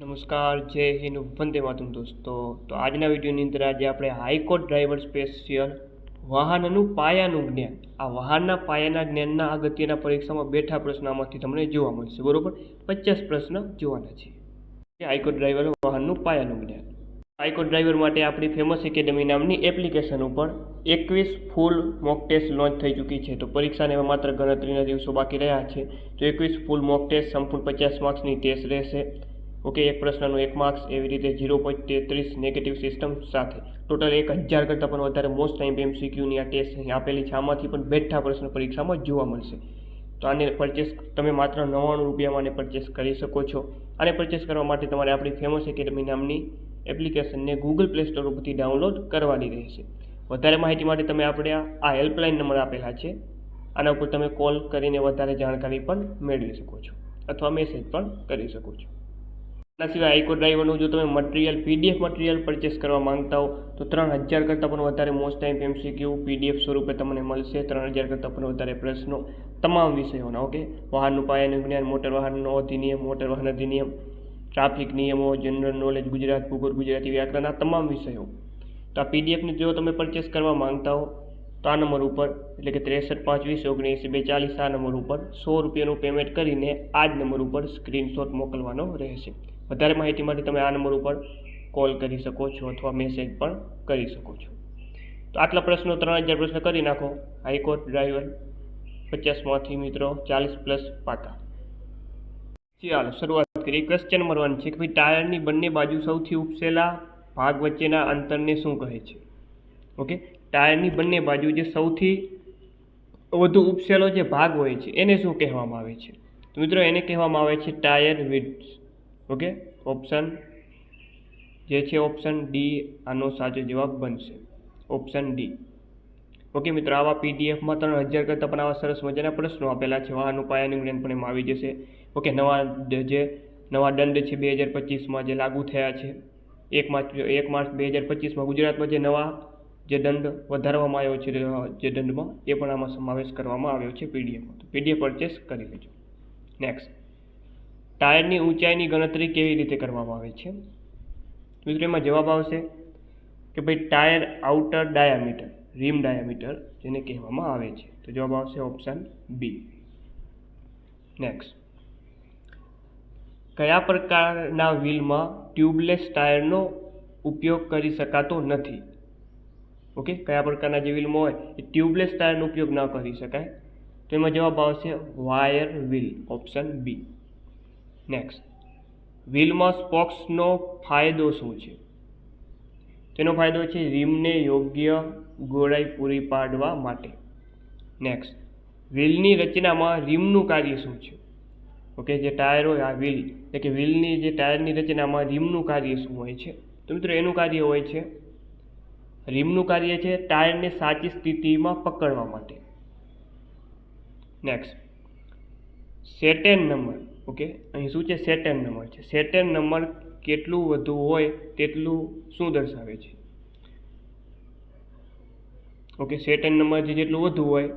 નમસ્કાર, જય હિન્દ, વંદે માતરમ દોસ્તો. તો આજના વિડીયોની અંદર આજે આપણે હાઈકોર્ટ ડ્રાઈવર સ્પેશિયલ વાહનનું પાયાનું જ્ઞાન, આ વાહનના પાયાના જ્ઞાનના અગત્યના પરીક્ષામાં બેઠા પ્રશ્નોમાંથી તમને જોવા મળશે. બરોબર, 50 પ્રશ્ન જોવાના છે. હાઈકોર્ટ ડ્રાઈવર વાહનનું પાયાનું જ્ઞાન. હાઈકોર્ટ ડ્રાઈવર માટે આપણી ફેમસ એકેડમી નામની એપ્લિકેશન ઉપર 21 ફૂલ મોક ટેસ્ટ લોન્ચ થઈ ચૂકી છે. તો પરીક્ષાને માત્ર ગણતરીના દિવસો બાકી રહ્યા છે. તો 21 ફૂલ મોક ટેસ્ટ સંપૂર્ણ 50 માર્ક્સની ટેસ્ટ રહેશે. ઓકે, એક પ્રશ્નનું 1 માર્ક્સ, એવી રીતે 0.33 નેગેટિવ સિસ્ટમ સાથે ટોટલ 1000 કરતાં પણ વધારે મોસ્ટ ટાઈમ MCQની આ ટેસ્ટ અહીં આપેલી છે. આમાંથી પણ બેઠા પ્રશ્ન પરીક્ષામાં જોવા મળશે. તો આને પરચેસ તમે માત્ર 99 રૂપિયામાં પરચેસ કરી શકો છો. આને પરચેસ કરવા માટે તમારે આપણી ફેમસ એકેડમી નામની એપ્લિકેશનને ગૂગલ પ્લે સ્ટોર ઉપરથી ડાઉનલોડ કરવાની રહેશે. વધારે માહિતી માટે તમે આપણે આ હેલ્પલાઇન નંબર આપેલા છે, આના ઉપર તમે કોલ કરીને વધારે જાણકારી પણ મેળવી શકો છો અથવા મેસેજ પણ કરી શકો છો. આના સિવાય હાઈકોર્ટ ડ્રાઈવરનું જો તમે મટીરિયલ PDF મટીરિયલ પરચેસ કરવા માંગતા હો તો 3000 કરતાં પણ વધારે મોસ્ટ ટાઈમ MCQ PDF સ્વરૂપે તમને મળશે. 3000 કરતાં પણ વધારે પ્રશ્નો તમામ વિષયોના. ઓકે, વાહનનું પાયાનું જ્ઞાન, મોટર વાહનનો અધિનિયમ, મોટર વાહન અધિનિયમ, ટ્રાફિક નિયમો, જનરલ નોલેજ, ગુજરાત ભૂગોળ, ગુજરાતી વ્યાકરણ, આ તમામ વિષયો. તો આ PDFને જો તમે પરચેસ કરવા માંગતા હો તો આ નંબર ઉપર, એટલે કે 63 5 20 19 240, આ નંબર ઉપર 100 રૂપિયાનું પેમેન્ટ કરીને આ જ નંબર ઉપર સ્ક્રીનશોટ મોકલવાનો રહેશે. વધારે માહિતી માટે તમે આ નંબર ઉપર કોલ કરી શકો છો અથવા મેસેજ પણ કરી શકો છો. તો આટલા પ્રશ્નો 3000 પ્રશ્ન કરી નાખો. હાઈકોર્ટ ડ્રાઈવર 50માંથી મિત્રો 40+ પાકા. ચાલો શરૂઆત કરીએ. ક્વેશ્ચન નંબર 1 છે કે ભાઈ ટાયરની બંને બાજુ સૌથી ઉપસેલા ભાગ વચ્ચેના અંતરને શું કહે છે? ઓકે, ટાયરની બંને બાજુ જે સૌથી વધુ ઉપસેલો જે ભાગ હોય છે એને શું કહેવામાં આવે છે? તો મિત્રો એને કહેવામાં આવે છે ટાયર વિડ્થ. ઓકે, ઓપ્શન જે છે ઓપ્શન ડી આનો સાચો જવાબ બનશે, ઓપ્શન ડી. ઓકે મિત્રો, આવા PDFમાં 3000 કરતાં પણ આવા સરસ મજાના પ્રશ્નો આપેલા છે. વાહનનું પાયાનું જ્ઞાન પણ એમાં આવી જશે. ઓકે, નવા દંડ છે 2025માં જે લાગુ થયા છે, 1 માર્ચ 2025માં ગુજરાતમાં જે નવા જે દંડ વધારવામાં આવ્યો છે, જે દંડમાં એ પણ આમાં સમાવેશ કરવામાં આવ્યો છે PDFમાં. તો PDF પરચેસ કરી લેજો. નેક્સ્ટ, ટાયરની ઊંચાઈની ગણતરી કેવી રીતે કરવામાં આવે છે? મિત્રો એમાં જવાબ આવશે કે ભાઈ ટાયર આઉટર ડાયામીટર, રીમ ડાયામીટર જેને કહેવામાં આવે છે. તો જવાબ આવશે ઓપ્શન બી. નેક્સ્ટ, કયા પ્રકારના વ્હીલમાં ટ્યુબલેસ ટાયરનો ઉપયોગ કરી શકાતો નથી? ઓકે, કયા પ્રકારના જે વ્હીલમાં હોય એ ટ્યુબલેસ ટાયરનો ઉપયોગ ન કરી શકાય? તો એમાં જવાબ આવશે wire wheel, option B. Next, વ્હીલમાં સ્પોક્સનો ફાયદો શું છે? તેનો ફાયદો છે રીમને યોગ્ય ગોળાઈ પૂરી પાડવા માટે. નેક્સ્ટ, વ્હીલની રચનામાં રીમનું કાર્ય શું છે? ઓકે, જે ટાયર હોય આ વ્હીલ, એટલે કે વ્હીલની જે ટાયરની રચનામાં રીમનું કાર્ય શું હોય છે? તો મિત્રો એનું કાર્ય હોય છે, રીમનું કાર્ય છે ટાયરને સાચી સ્થિતિમાં પકડવા માટે. Next, સેટેન number. ઓકે, અહીં શું છે? સેટેન નંબર છે. સેટેન નંબર કેટલું વધુ હોય તેટલું શું દર્શાવે છે? ઓકે, સેટેન નંબર જેટલું વધુ હોય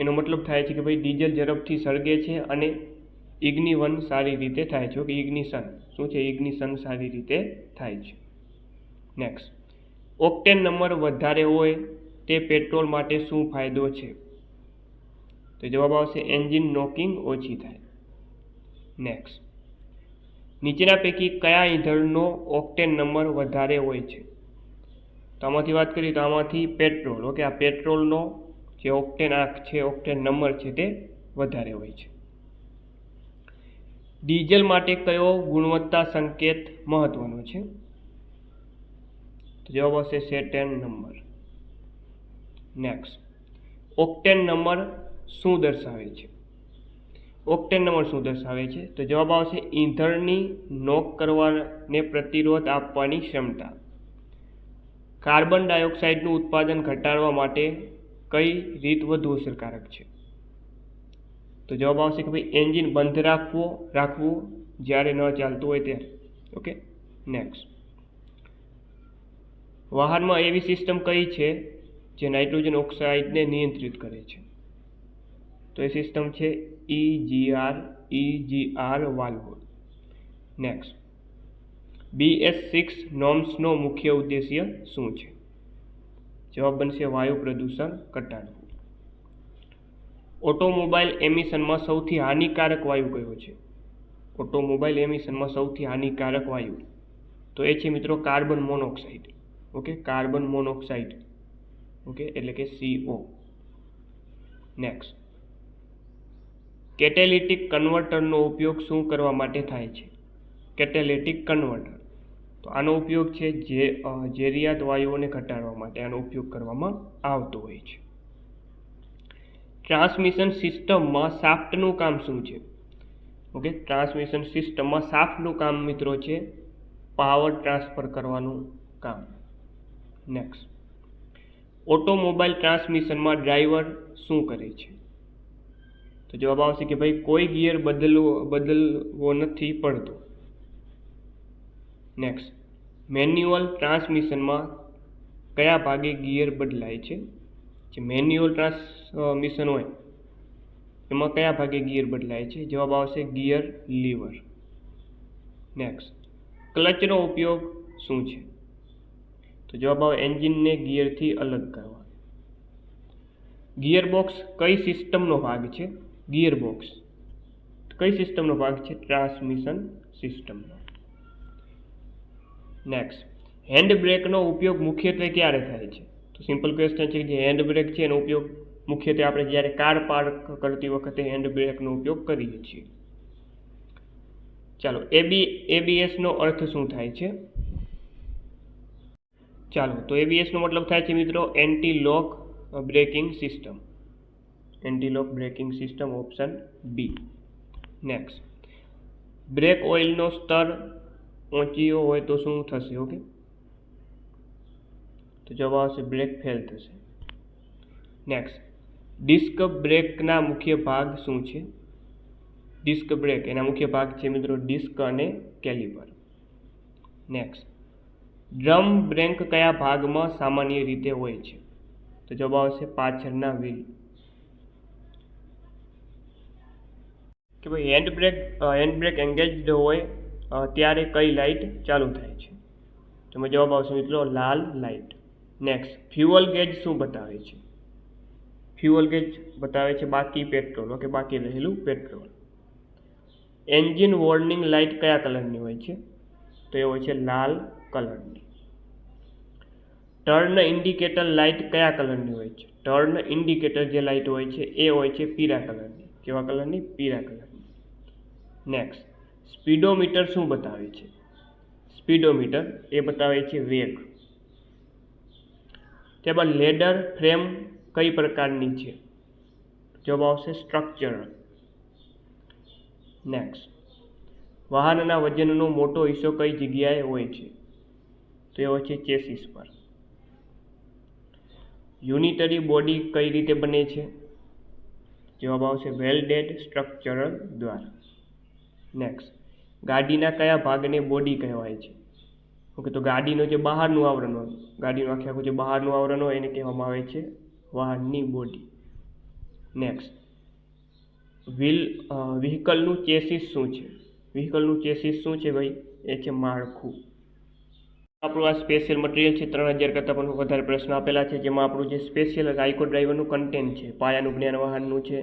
એનો મતલબ થાય છે કે ભાઈ ડીઝલ ઝડપથી સળગે છે અને ઇગ્નિશન સારી રીતે થાય છે. ઓકે, ઇગ્નિશન શું છે? ઇગ્નિશન સારી રીતે થાય છે. નેક્સ્ટ, ઓક્ટેન નંબર વધારે હોય તે પેટ્રોલ માટે શું ફાયદો છે? તો જવાબ આવશે એન્જિન નોકિંગ ઓછી થાય. નેક્સ્ટ, નીચેના પૈકી કયા ઈંધણનો ઓક્ટેન નંબર વધારે હોય છે? તો આમાંથી વાત કરીએ તો આમાંથી પેટ્રોલ. ઓકે, આ પેટ્રોલનો જે ઓક્ટેન છે, ઓક્ટેન નંબર છે તે વધારે હોય છે. ડીઝલ માટે કયો ગુણવત્તા સંકેત મહત્વનો છે? તો જવાબ આવશે સેટેન નંબર. નેક્સ્ટ, ઓક્ટેન નંબર શું દર્શાવે છે? ઓક્ટેન નંબર શું દર્શાવે છે? તો જવાબ આવશે ઈંધણની નોક કરવાને પ્રતિરોધ આપવાની ક્ષમતા. કાર્બન ડાયોક્સાઇડનું ઉત્પાદન ઘટાડવા માટે કઈ રીત વધુ અસરકારક છે? તો જવાબ આવશે કે ભાઈ એન્જિન બંધ રાખવું જ્યારે ન ચાલતું હોય ત્યારે. ઓકે, નેક્સ્ટ, વાહનમાં એવી સિસ્ટમ કઈ છે જે નાઇટ્રોજન ઓક્સાઇડને નિયંત્રિત કરે છે? તો એ સિસ્ટમ છે EGR વાલ્વ. નેક્સ્ટ, BS6 નોર્મ્સનો મુખ્ય ઉદ્દેશ્ય શું છે? જવાબ બનશે વાયુ પ્રદૂષણ ઘટાડવું. ઓટોમોબાઈલ એમિશનમાં સૌથી હાનિકારક વાયુ કયો છે? ઓટોમોબાઈલ એમિશનમાં સૌથી હાનિકારક વાયુ તો એ છે મિત્રો carbon monoxide. Okay, carbon monoxide. Okay, એટલે કે CO. નેક્સ્ટ, કેટેલિટિક કન્વર્ટરનો ઉપયોગ શું કરવા માટે થાય છે? કેટેલિટિક કન્વર્ટર તો આનો ઉપયોગ છે ઝેરિયાત વાયુઓને ઘટાડવા માટે આનો ઉપયોગ કરવામાં આવતો હોય છે. ટ્રાન્સમિશન સિસ્ટમમાં શાફ્ટનું કામ શું છે? ઓકે, ટ્રાન્સમિશન સિસ્ટમમાં શાફ્ટનું કામ મિત્રો છે પાવર ટ્રાન્સફર કરવાનું કામ. નેક્સ્ટ, ઓટોમોબાઈલ ટ્રાન્સમિશનમાં ડ્રાઈવર શું કરે છે? તો જવાબ આવશે કે ભાઈ કોઈ ગિયર બદલવો નથી પડતો. નેક્સ્ટ, મેન્યુઅલ ટ્રાન્સમિશનમાં કયા ભાગે ગિયર બદલાય છે? જે મેન્યુઅલ ટ્રાન્સમિશન હોય એમાં કયા ભાગે ગિયર બદલાય છે? જવાબ આવશે ગિયર લીવર. નેક્સ્ટ, ક્લચનો ઉપયોગ શું છે? તો જવાબ આવે એન્જિનને ગિયરથી અલગ કરવા. ગિયરબોક્સ કઈ સિસ્ટમનો ભાગ છે? ગિયરબોક્સ કઈ સિસ્ટમનો ભાગ છે? ટ્રાન્સમિશન સિસ્ટમનો. નેક્સ્ટ, હેન્ડ બ્રેકનો ઉપયોગ મુખ્યત્વે ક્યારે થાય છે? તો સિમ્પલ ક્વેશ્ચન છે કે જે હેન્ડ બ્રેક છે એનો ઉપયોગ મુખ્યત્વે આપણે જ્યારે કાર પાર્ક કરતી વખતે હેન્ડ બ્રેકનો ઉપયોગ કરીએ છીએ. ચાલો, ABSનો અર્થ શું થાય છે? ચાલો, તો ABSનો મતલબ થાય છે મિત્રો anti lock braking system. Anti lock braking system, option B. Next, brake ઓઇલનો સ્તર ઊંચો હોય તો શું થશે? ઓકે, તો જવાબ આવશે બ્રેક ફેલ થશે. નેક્સ્ટ, ડિસ્ક બ્રેકના મુખ્ય ભાગ શું છે? ડિસ્ક બ્રેક એના મુખ્ય ભાગ છે મિત્રો ડિસ્ક અને કેલિપર. નેક્સ્ટ, ડ્રમ બ્રેક કયા ભાગમાં સામાન્ય રીતે હોય છે? તો જવાબ આવશે પાછળના વ્હીલ. કે ભાઈ હેન્ડ બ્રેક એન્ગેજ્ડ હોય ત્યારે કઈ લાઇટ ચાલુ થાય છે? તો જવાબ આવશે મિત્રો લાલ લાઇટ. નેક્સ્ટ, ફ્યુઅલ ગેજ શું બતાવે છે? ફ્યુઅલ ગેજ બતાવે છે બાકી પેટ્રોલ. ઓકે, બાકી રહેલું પેટ્રોલ. એન્જિન વોર્નિંગ લાઇટ કયા કલરની હોય છે? તો એ હોય છે લાલ કલરની. ટર્ન ઇન્ડિકેટર લાઇટ કયા કલરની હોય છે? ટર્ન ઇન્ડિકેટર જે લાઇટ હોય છે એ હોય છે પીળા કલરની. કેવા કલરની? પીળા કલરની. નેક્સ્ટ, સ્પીડોમીટર શું બતાવે છે? સ્પીડોમીટર એ બતાવે છે વેગ. ત્યારબાદ લેડર ફ્રેમ કઈ પ્રકારની છે? જવાબ આવશે સ્ટ્રક્ચરલ. નેક્સ્ટ, વાહનના વજનનો મોટો હિસ્સો કઈ જગ્યાએ હોય છે? તો એ હોય છે ચેસિસ પર. યુનિટરી બોડી કઈ રીતે બને છે? જવાબ આવશે વેલ્ડેડ સ્ટ્રક્ચરલ દ્વારા. નેક્સ્ટ, ગાડીના કયા ભાગને બોડી કહેવાય છે? ઓકે, તો ગાડીનો જે બહારનું આવરણ હોય, ગાડીનું આખું જે બહારનું આવરણ હોય એને કહેવામાં આવે છે વાહનની બોડી. નેક્સ્ટ, વ્હીકલનું ચેસિસ શું છે? વ્હીકલનું ચેસિસ શું છે ભાઈ? એ છે માળખું. આપણું આ સ્પેશિયલ મટીરિયલ છે 3000 કરતાં પણ વધારે પ્રશ્ન આપેલા છે, જેમાં આપણું જે સ્પેશિયલ હાઈકો ડ્રાઈવરનું કન્ટેન્ટ છે, પાયાનું જ્ઞાન વાહનનું છે,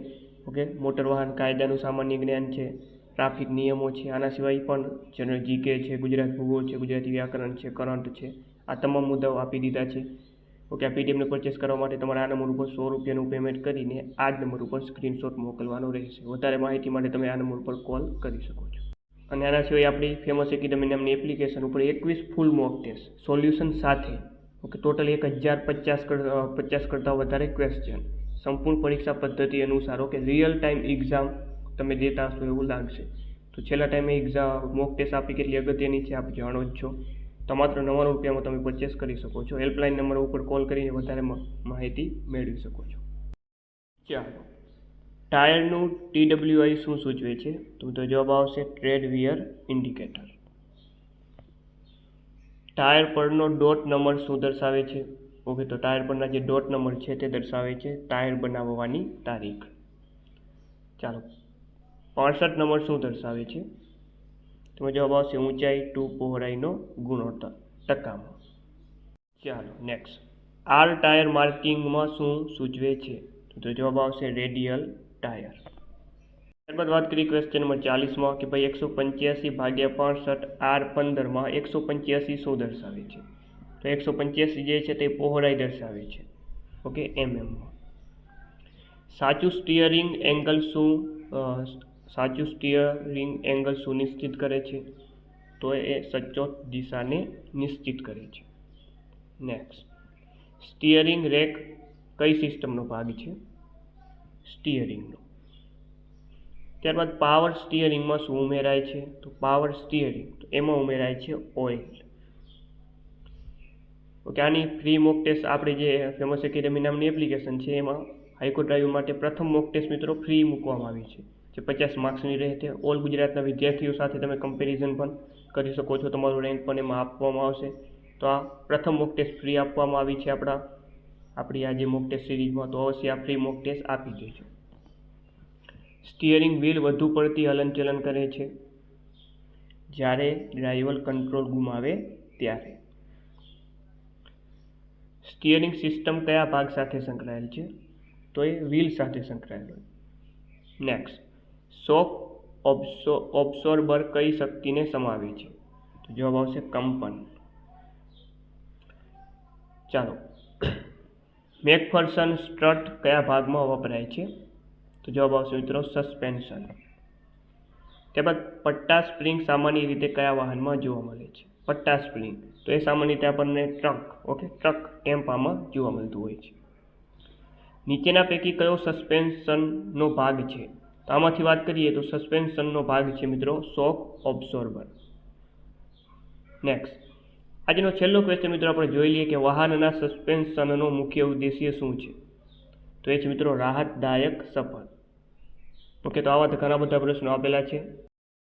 ઓકે, મોટર વાહન કાયદાનું સામાન્ય જ્ઞાન છે, ટ્રાફિક નિયમો છે, આના સિવાય પણ જનરલ GK છે, ગુજરાત ભૂગોળ છે, ગુજરાતી વ્યાકરણ છે, કરંટ છે, આ તમામ મુદ્દાઓ આપી દીધા છે. ઓકે, આ પીડીએફને પરચેસ કરવા માટે તમારે આ નંબર ઉપર 100 રૂપિયાનું પેમેન્ટ કરીને આ જ નંબર ઉપર સ્ક્રીનશોટ મોકલવાનો રહેશે. વધારે માહિતી માટે તમે આ નંબર પર કોલ કરી શકો છો. અને આના સિવાય આપણી ફેમસ એકેડમી નામની એપ્લિકેશન ઉપર 21 ફૂલ મોક ટેસ્ટ સોલ્યુશન સાથે, ઓકે, ટોટલ 1050 કરતાં વધારે ક્વેશ્ચન, સંપૂર્ણ પરીક્ષા પદ્ધતિ અનુસાર, ઓકે, રિયલ ટાઈમ એક્ઝામ તમે દેતા હશો એવું લાગશે. તો છેલ્લા ટાઈમે એક્ઝામ મોક ટેસ્ટ આપી કેટલી અગત્યની છે આપ જાણો જ છો. તો માત્ર 99 રૂપિયામાં તમે પરચેસ કરી શકો છો. હેલ્પલાઇન નંબર ઉપર કોલ કરીને વધારે માહિતી મેળવી શકો છો. ચાલો, ટાયરનું TWI શું સૂચવે છે? તો જવાબ આવશે ટ્રેડ વિયર ઇન્ડિકેટર. ટાયર પરનો ડોટ નંબર શું દર્શાવે છે? ઓકે, તો ટાયર પરના જે ડોટ નંબર છે તે દર્શાવે છે ટાયર બનાવવાની તારીખ. ચાલો, 65 નંબર શું દર્શાવે છે? તેમાં જવાબ આવશે ઊંચાઈ ટુ પહોળાઈનો ગુણોત્તર ટકામાં. ચાલો નેક્સ્ટ, આર ટાયર માર્કિંગમાં શું સૂચવે છે? તો જવાબ આવશે રેડિયલ ટાયર. ત્યારબાદ વાત કરીએ ક્વેશ્ચન નંબર 40માં કે ભાઈ 185/65 R15માં 185 શું દર્શાવે છે? તો 185 જે છે તે પહોળાઈ દર્શાવે છે. Okay, mm. સાચું સ્ટીયરિંગ એંગલ સુનિશ્ચિત કરે છે? તો એ સચોટ દિશાને નિશ્ચિત કરે છે. નેક્સ્ટ, સ્ટીયરિંગ રેક કઈ સિસ્ટમનો ભાગ છે? સ્ટીયરિંગનો. ત્યારબાદ પાવર સ્ટીયરિંગમાં શું ઉમેરાય છે? તો પાવર સ્ટીયરિંગ એમાં ઉમેરાય છે ઓઇલ. ઓકે, આની ફ્રી મોક ટેસ્ટ આપણી જે ફેમસ એકેડમી નામની એપ્લિકેશન છે એમાં હાઈકોર્ટ ડ્રાઈવ માટે પ્રથમ મોક ટેસ્ટ મિત્રો ફ્રી મૂકવામાં આવી છે, જે 50 માર્ક્સની રહેશે. ઓલ ગુજરાતના વિદ્યાર્થીઓ સાથે તમે કમ્પેરિઝન પણ કરી શકો છો, તમારું રેન્ક પણ એમાં આપવામાં આવશે. તો આ પ્રથમ મોક ટેસ્ટ ફ્રી આપવામાં આવી છે આપણી આ જે મોક ટેસ્ટ સિરીઝમાં, તો અવશ્ય આ ફ્રી મોક ટેસ્ટ આપી દેજો. સ્ટીયરિંગ વ્હીલ વધુ પડતી હલનચલન કરે છે જ્યારે ડ્રાઈવર કંટ્રોલ ગુમાવે ત્યારે. સ્ટીયરિંગ સિસ્ટમ કયા ભાગ સાથે સંકળાયેલ છે? તો એ વ્હીલ સાથે સંકળાયેલ હોય. નેક્સ્ટ, શોક ઓબ્સોર્બર કઈ શક્તિને સમાવે છે? તો જવાબ આવશે કંપન. ચાલો, મેકફર્સન સ્ટ્રટ કયા ભાગમાં વપરાય છે? તો જવાબ આવશે મિત્રો સસ્પેન્શન. ત્યારબાદ પટ્ટા સ્પ્રિંગ સામાન્ય રીતે કયા વાહનમાં જોવા મળે છે? પટ્ટા સ્પ્રિંગ તો એ સામાન્ય રીતે આપણને ટ્રક ટેમ્પામાં જોવા મળતું હોય છે. નીચેના પૈકી કયો સસ્પેન્શનનો ભાગ છે? તો આમાંથી વાત કરીએ તો સસ્પેન્શનનો ભાગ છે મિત્રો શોક ઓબ્સોર્બર. નેક્સ્ટ, આજનો છેલ્લો ક્વેશ્ચન મિત્રો આપણે જોઈ લઈએ કે વાહનના સસ્પેન્શનનો મુખ્ય ઉદ્દેશ્ય શું છે? તો એ છે મિત્રો રાહતદાયક સફર. ઓકે, તો આવા ઘણા બધા પ્રશ્નો આપેલા છે.